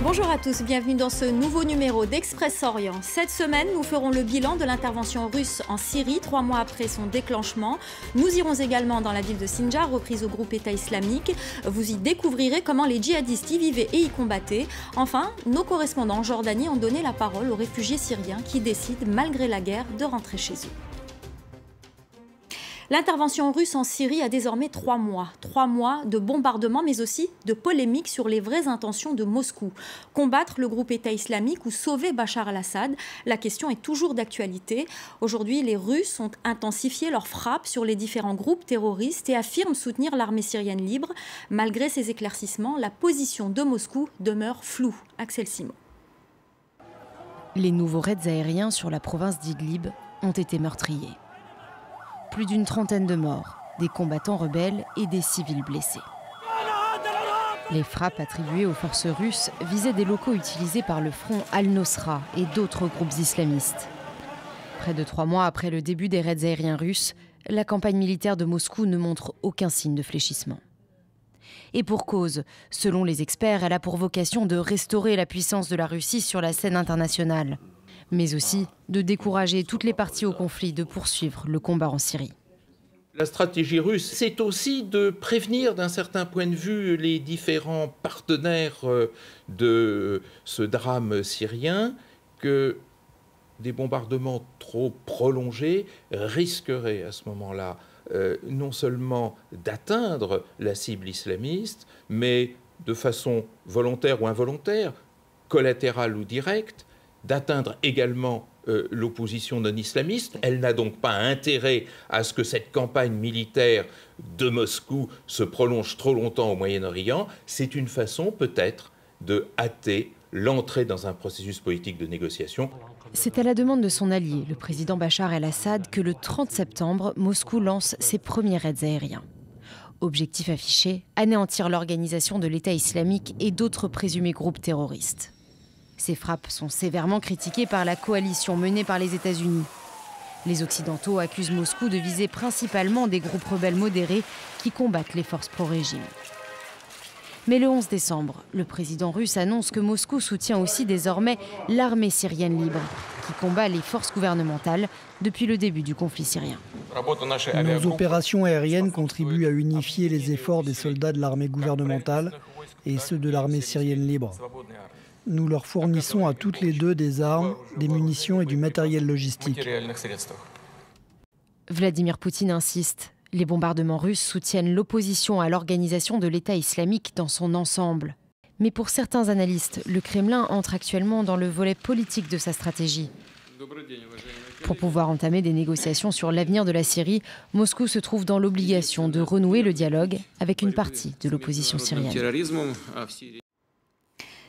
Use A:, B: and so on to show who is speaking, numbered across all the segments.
A: Bonjour à tous, bienvenue dans ce nouveau numéro d'Express Orient. Cette semaine, nous ferons le bilan de l'intervention russe en Syrie, 3 mois après son déclenchement. Nous irons également dans la ville de Sinjar, reprise au groupe État islamique. Vous y découvrirez comment les djihadistes y vivaient et y combattaient. Enfin, nos correspondants en Jordanie ont donné la parole aux réfugiés syriens qui décident, malgré la guerre, de rentrer chez eux. L'intervention russe en Syrie a désormais 3 mois. 3 mois de bombardements, mais aussi de polémiques sur les vraies intentions de Moscou. Combattre le groupe État islamique ou sauver Bachar al-Assad, la question est toujours d'actualité. Aujourd'hui, les Russes ont intensifié leurs frappes sur les différents groupes terroristes et affirment soutenir l'armée syrienne libre. Malgré ces éclaircissements, la position de Moscou demeure floue. Axel Simon.
B: Les nouveaux raids aériens sur la province d'Idlib ont été meurtriers. Plus d'une trentaine de morts, des combattants rebelles et des civils blessés. Les frappes attribuées aux forces russes visaient des locaux utilisés par le front Al-Nosra et d'autres groupes islamistes. Près de 3 mois après le début des raids aériens russes, la campagne militaire de Moscou ne montre aucun signe de fléchissement. Et pour cause, selon les experts, elle a pour vocation de restaurer la puissance de la Russie sur la scène internationale, mais aussi de décourager toutes les parties au conflit de poursuivre le combat en Syrie.
C: La stratégie russe, c'est aussi de prévenir d'un certain point de vue les différents partenaires de ce drame syrien que des bombardements trop prolongés risqueraient à ce moment-là non seulement d'atteindre la cible islamiste, mais de façon volontaire ou involontaire, collatérale ou directe, d'atteindre également l'opposition non islamiste. Elle n'a donc pas intérêt à ce que cette campagne militaire de Moscou se prolonge trop longtemps au Moyen-Orient. C'est une façon peut-être de hâter l'entrée dans un processus politique de négociation.
B: C'est à la demande de son allié, le président Bachar el-Assad, que le 30 septembre, Moscou lance ses premiers raids aériens. Objectif affiché, anéantir l'organisation de l'État islamique et d'autres présumés groupes terroristes. Ces frappes sont sévèrement critiquées par la coalition menée par les États-Unis. Les Occidentaux accusent Moscou de viser principalement des groupes rebelles modérés qui combattent les forces pro-régime. Mais le 11 décembre, le président russe annonce que Moscou soutient aussi désormais l'armée syrienne libre, qui combat les forces gouvernementales depuis le début du conflit syrien.
D: Nos opérations aériennes contribuent à unifier les efforts des soldats de l'armée gouvernementale et ceux de l'armée syrienne libre. Nous leur fournissons à toutes les deux des armes, des munitions et du matériel logistique.
B: Vladimir Poutine insiste. Les bombardements russes soutiennent l'opposition à l'organisation de l'État islamique dans son ensemble. Mais pour certains analystes, le Kremlin entre actuellement dans le volet politique de sa stratégie. Pour pouvoir entamer des négociations sur l'avenir de la Syrie, Moscou se trouve dans l'obligation de renouer le dialogue avec une partie de l'opposition syrienne.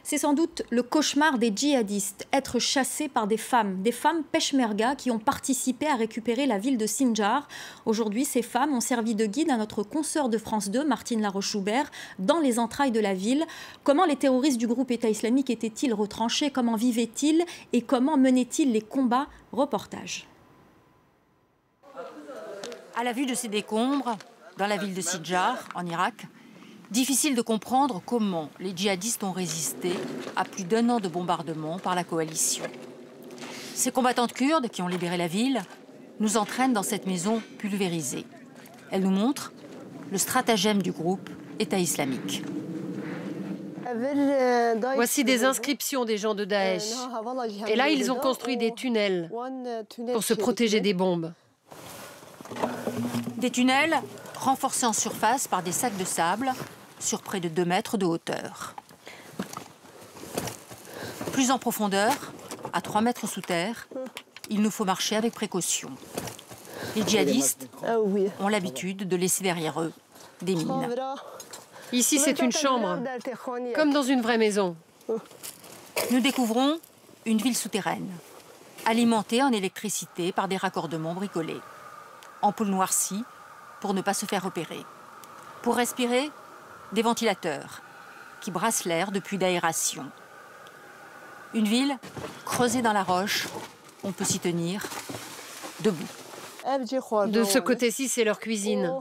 A: C'est sans doute le cauchemar des djihadistes, être chassés par des femmes peshmerga qui ont participé à récupérer la ville de Sinjar. Aujourd'hui, ces femmes ont servi de guide à notre consoeur de France 2, Martine Laroche-Joubert, dans les entrailles de la ville. Comment les terroristes du groupe État islamique étaient-ils retranchés? Comment vivaient-ils? Et comment menaient-ils les combats? Reportage.
E: À la vue de ces décombres, dans la ville de Sinjar, en Irak, difficile de comprendre comment les djihadistes ont résisté à plus d'1 an de bombardement par la coalition. Ces combattantes kurdes qui ont libéré la ville nous entraînent dans cette maison pulvérisée. Elles nous montrent le stratagème du groupe État islamique.
F: Voici des inscriptions des gens de Daesh. Et là, ils ont construit des tunnels pour se protéger des bombes.
E: Des tunnels renforcés en surface par des sacs de sable sur près de 2 mètres de hauteur. Plus en profondeur, à 3 mètres sous terre, il nous faut marcher avec précaution. Les djihadistes ont l'habitude de laisser derrière eux des mines.
F: Ici, c'est une chambre, comme dans une vraie maison.
E: Nous découvrons une ville souterraine, alimentée en électricité par des raccordements bricolés. Ampoules noircies pour ne pas se faire repérer. Pour respirer, des ventilateurs qui brassent l'air de puits d'aération. Une ville creusée dans la roche, on peut s'y tenir debout.
F: De ce côté-ci, c'est leur cuisine.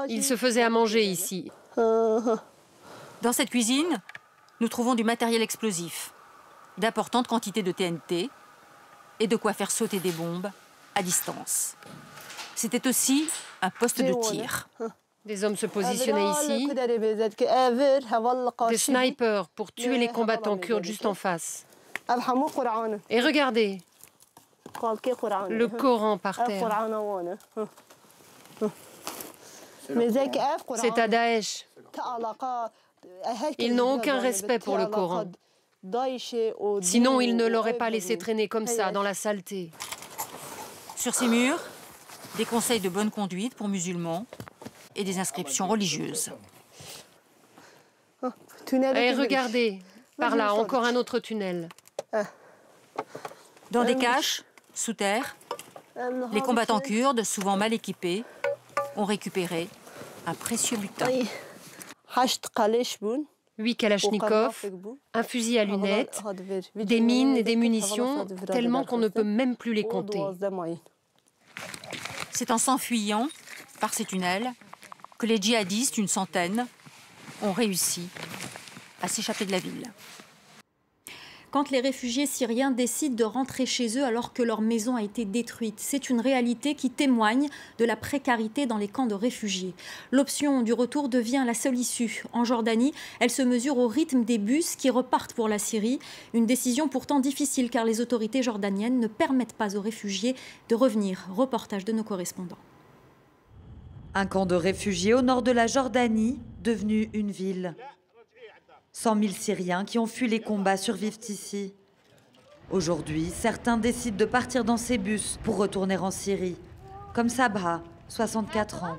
F: Ils se faisaient à manger ici.
E: Dans cette cuisine, nous trouvons du matériel explosif, d'importantes quantités de TNT et de quoi faire sauter des bombes à distance. C'était aussi un poste de tir.
F: Des hommes se positionnaient ici, des snipers pour tuer les combattants kurdes juste en face. Et regardez, le Coran par terre. C'est à Daesh. Ils n'ont aucun respect pour le Coran. Sinon, ils ne l'auraient pas laissé traîner comme ça, dans la saleté.
E: Sur ces murs, des conseils de bonne conduite pour musulmans et des inscriptions religieuses.
F: Et regardez, par là, encore un autre tunnel.
E: Dans des caches, sous terre, les combattants kurdes, souvent mal équipés, ont récupéré un précieux butin.
F: 8 kalachnikovs, un fusil à lunettes, des mines et des munitions, tellement qu'on ne peut même plus les compter.
E: C'est en s'enfuyant par ces tunnels que les djihadistes, une centaine, ont réussi à s'échapper de la ville.
A: Quand les réfugiés syriens décident de rentrer chez eux alors que leur maison a été détruite, c'est une réalité qui témoigne de la précarité dans les camps de réfugiés. L'option du retour devient la seule issue. En Jordanie, elle se mesure au rythme des bus qui repartent pour la Syrie. Une décision pourtant difficile car les autorités jordaniennes ne permettent pas aux réfugiés de revenir. Reportage de nos correspondants.
G: Un camp de réfugiés au nord de la Jordanie, devenu une ville. 100 000 Syriens qui ont fui les combats survivent ici. Aujourd'hui, certains décident de partir dans ces bus pour retourner en Syrie, comme Sabha, 64 ans.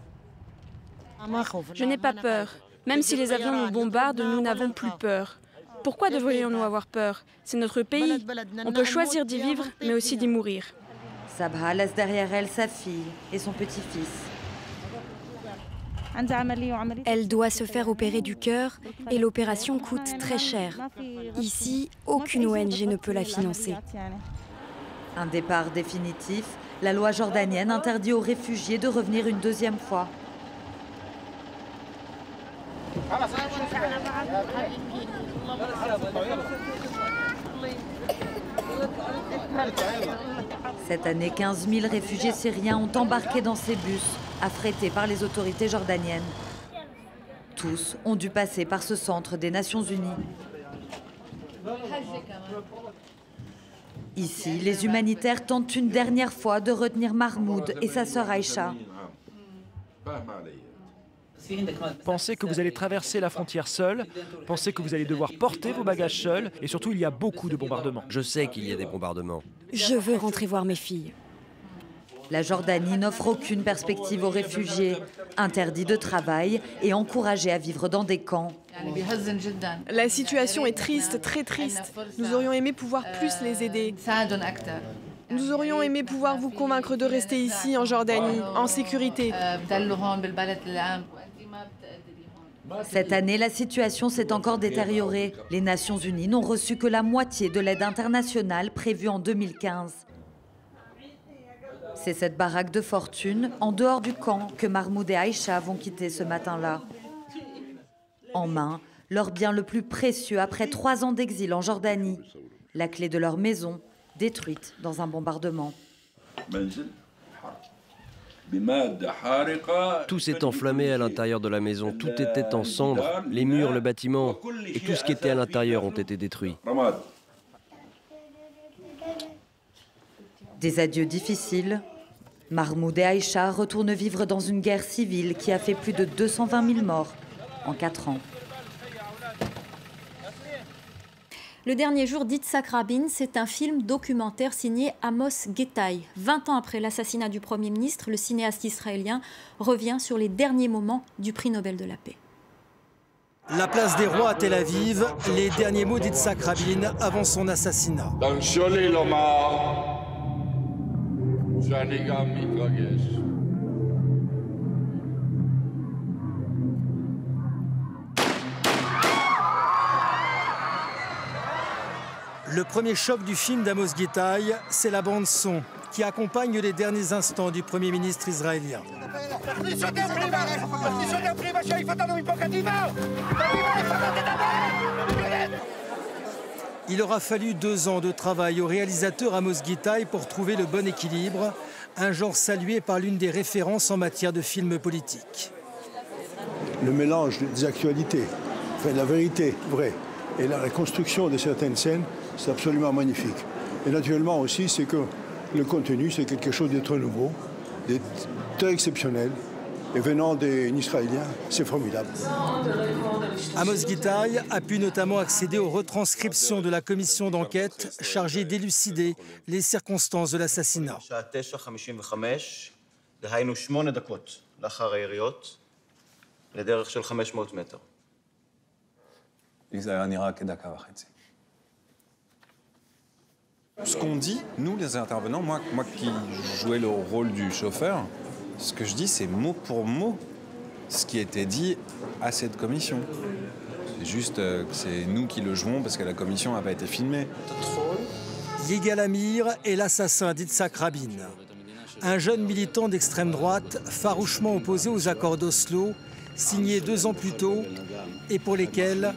H: Je n'ai pas peur. Même si les avions nous bombardent, nous n'avons plus peur. Pourquoi devrions-nous avoir peur? C'est notre pays. On peut choisir d'y vivre, mais aussi d'y mourir.
G: Sabha laisse derrière elle sa fille et son petit-fils.
I: Elle doit se faire opérer du cœur et l'opération coûte très cher. Ici, aucune ONG ne peut la financer.
G: Un départ définitif, la loi jordanienne interdit aux réfugiés de revenir une deuxième fois. Cette année, 15 000 réfugiés syriens ont embarqué dans ces bus, affrétés par les autorités jordaniennes. Tous ont dû passer par ce centre des Nations Unies. Ici, les humanitaires tentent une dernière fois de retenir Mahmoud et sa sœur Aïcha.
J: Pensez que vous allez traverser la frontière seul, pensez que vous allez devoir porter vos bagages seuls, et surtout il y a beaucoup de bombardements.
K: Je sais qu'il y a des bombardements.
I: Je veux rentrer voir mes filles.
G: La Jordanie n'offre aucune perspective aux réfugiés, interdit de travail et encouragés à vivre dans des camps.
H: La situation est triste, très triste. Nous aurions aimé pouvoir plus les aider. Nous aurions aimé pouvoir vous convaincre de rester ici, en Jordanie, en sécurité.
G: Cette année, la situation s'est encore détériorée. Les Nations Unies n'ont reçu que la moitié de l'aide internationale prévue en 2015. C'est cette baraque de fortune, en dehors du camp, que Mahmoud et Aïcha vont quitter ce matin-là. En main, leur bien le plus précieux après 3 ans d'exil en Jordanie. La clé de leur maison, détruite dans un bombardement.
K: Tout s'est enflammé à l'intérieur de la maison, tout était en cendres, les murs, le bâtiment et tout ce qui était à l'intérieur ont été détruits.
G: Des adieux difficiles. Mahmoud et Aïcha retournent vivre dans une guerre civile qui a fait plus de 220 000 morts en 4 ans.
A: Le dernier jour d'Yitzhak Rabin, c'est un film documentaire signé Amos Getai. 20 ans après l'assassinat du Premier ministre, le cinéaste israélien revient sur les derniers moments du prix Nobel de la paix.
L: La place des rois à Tel Aviv, les derniers mots d'Yitzhak Rabin avant son assassinat. Le premier choc du film d'Amos Getai, c'est la bande-son qui accompagne les derniers instants du Premier ministre israélien. Il aura fallu 2 ans de travail au réalisateur Amos Gitaï pour trouver le bon équilibre, un genre salué par l'une des références en matière de films politiques.
M: Le mélange des actualités, enfin, la vérité vraie et la construction de certaines scènes, c'est absolument magnifique. Et naturellement aussi, c'est que le contenu, c'est quelque chose de très nouveau, de très exceptionnel. Et venant des Israéliens, c'est formidable.
L: Amos Gitaï a pu notamment accéder aux retranscriptions de la commission d'enquête chargée d'élucider les circonstances de l'assassinat.
N: Ce qu'on dit, nous les intervenants, moi qui jouais le rôle du chauffeur, ce que je dis, c'est mot pour mot ce qui était dit à cette commission. C'est juste que c'est nous qui le jouons parce que la commission n'a pas été filmée.
L: Yigal Amir est l'assassin d'Yitzhak Rabin. Un jeune militant d'extrême droite farouchement opposé aux accords d'Oslo, signés 2 ans plus tôt et pour lesquels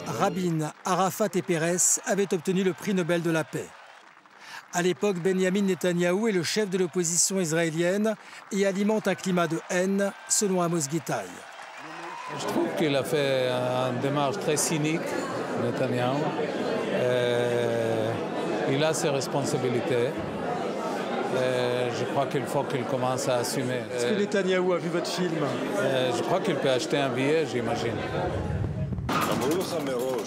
L: Rabin, Arafat et Pérez avaient obtenu le prix Nobel de la paix. À l'époque, Benyamin Netanyahou est le chef de l'opposition israélienne et alimente un climat de haine, selon Amos Gitaï.
O: Je trouve qu'il a fait une démarche très cynique, Netanyahou. Il a ses responsabilités. Je crois qu'il faut qu'il commence à assumer.
L: Est-ce que Netanyahou a vu votre film?
O: Je crois qu'il peut acheter un billet, j'imagine.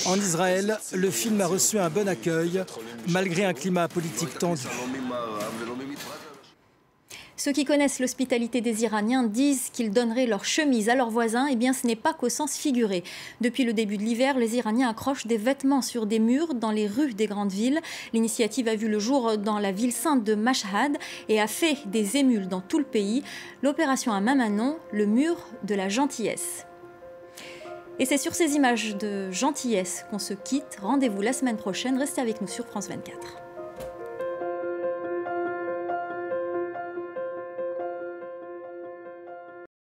L: En Israël, le film a reçu un bon accueil, malgré un climat politique tendu.
A: Ceux qui connaissent l'hospitalité des Iraniens disent qu'ils donneraient leur chemise à leurs voisins. Eh bien, ce n'est pas qu'au sens figuré. Depuis le début de l'hiver, les Iraniens accrochent des vêtements sur des murs dans les rues des grandes villes. L'initiative a vu le jour dans la ville sainte de Mashhad et a fait des émules dans tout le pays. L'opération a même un nom, le mur de la gentillesse. Et c'est sur ces images de gentillesse qu'on se quitte. Rendez-vous la semaine prochaine. Restez avec nous sur France 24.